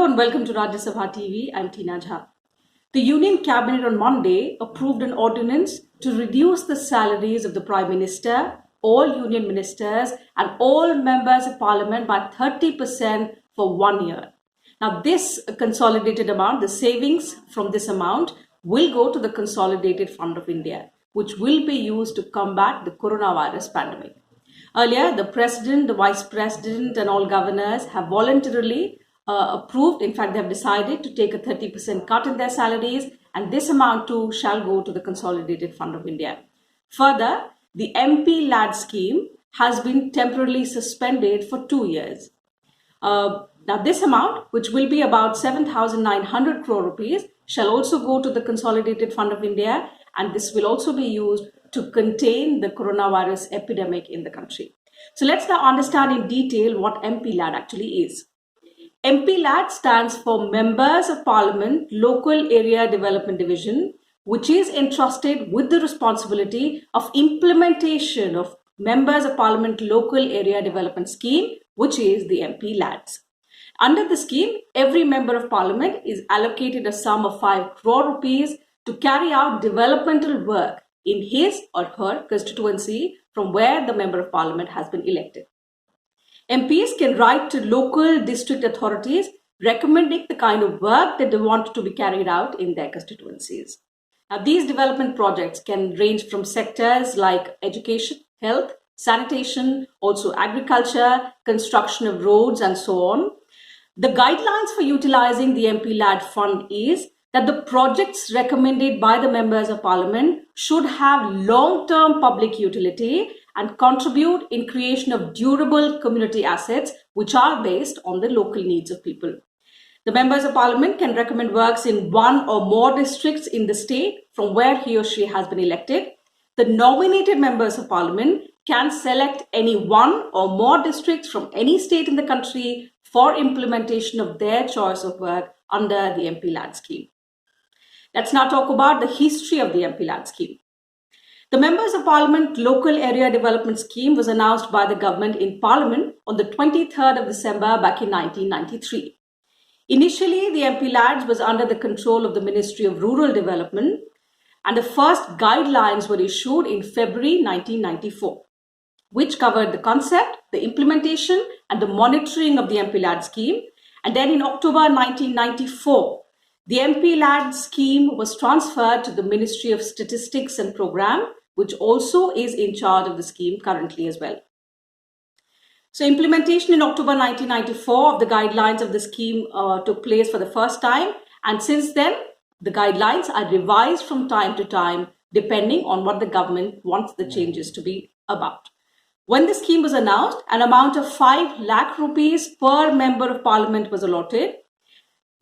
Hello and welcome to Rajya Sabha TV. I'm Tina Jha. The Union Cabinet on Monday approved an ordinance to reduce the salaries of the Prime Minister, all Union Ministers and all Members of Parliament by 30% for 1 year. Now this consolidated amount, the savings from this amount will go to the Consolidated Fund of India, which will be used to combat the coronavirus pandemic. Earlier, the President, the Vice President and all governors have voluntarily approved, in fact, they have decided to take a 30% cut in their salaries, and this amount too shall go to the Consolidated Fund of India. Further, the MPLAD scheme has been temporarily suspended for 2 years. Now, this amount, which will be about 7,900 crore rupees, shall also go to the Consolidated Fund of India, and this will also be used to contain the coronavirus epidemic in the country. So let's now understand in detail what MPLAD actually is. MPLAD stands for Members of Parliament Local Area Development Division, which is entrusted with the responsibility of implementation of Members of Parliament Local Area Development Scheme, which is the MPLADs. Under the scheme, every Member of Parliament is allocated a sum of 5 crore rupees to carry out developmental work in his or her constituency from where the Member of Parliament has been elected. MPs can write to local district authorities recommending the kind of work that they want to be carried out in their constituencies. Now, these development projects can range from sectors like education, health, sanitation, also agriculture, construction of roads and so on. The guidelines for utilizing the MPLAD fund is that the projects recommended by the Members of Parliament should have long-term public utility and contribute in creation of durable community assets which are based on the local needs of people. The Members of Parliament can recommend works in one or more districts in the state from where he or she has been elected. The nominated Members of Parliament can select any one or more districts from any state in the country for implementation of their choice of work under the MPLAD scheme. Let's now talk about the history of the MPLAD scheme. The Members of Parliament Local Area Development Scheme was announced by the government in Parliament on the 23rd of December back in 1993. Initially, the MPLADs was under the control of the Ministry of Rural Development, and the first guidelines were issued in February 1994, which covered the concept, the implementation and the monitoring of the MPLAD scheme. And then in October 1994, the MPLAD scheme was transferred to the Ministry of Statistics and Programme, which also is in charge of the scheme currently as well. So implementation in October 1994 of the guidelines of the scheme took place for the first time. And since then, the guidelines are revised from time to time, depending on what the government wants the changes to be about. When the scheme was announced, an amount of 5 lakh rupees per Member of Parliament was allotted.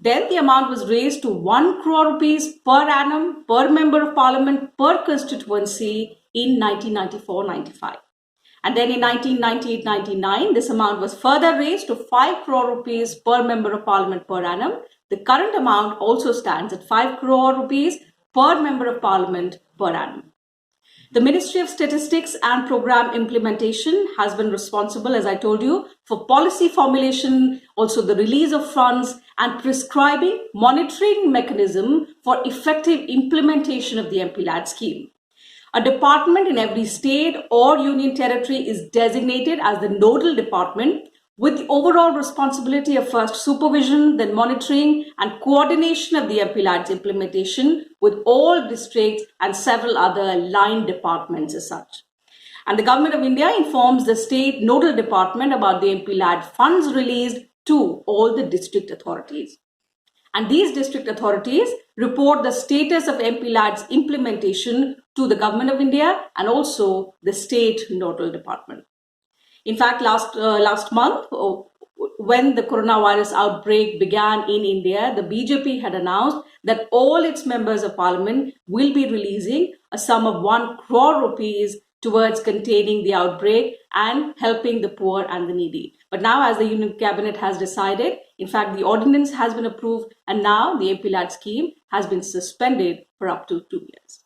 Then the amount was raised to 1 crore rupees per annum per Member of Parliament per constituency in 1994-95. And then in 1998-99, this amount was further raised to 5 crore rupees per Member of Parliament per annum. The current amount also stands at 5 crore rupees per Member of Parliament per annum. The Ministry of Statistics and Programme Implementation has been responsible, as I told you, for policy formulation, also the release of funds and prescribing monitoring mechanism for effective implementation of the MPLAD scheme. A department in every state or union territory is designated as the nodal department with the overall responsibility of first supervision, then monitoring and coordination of the MPLAD's implementation with all districts and several other line departments as such. And the Government of India informs the state nodal department about the MPLAD funds released to all the district authorities. And these district authorities report the status of MPLAD's implementation to the Government of India and also the state nodal department. In fact, last month, when the coronavirus outbreak began in India, the BJP had announced that all its Members of Parliament will be releasing a sum of 1 crore rupees towards containing the outbreak and helping the poor and the needy. But now, as the Union Cabinet has decided, in fact, the ordinance has been approved and now the MPLAD scheme has been suspended for up to 2 years.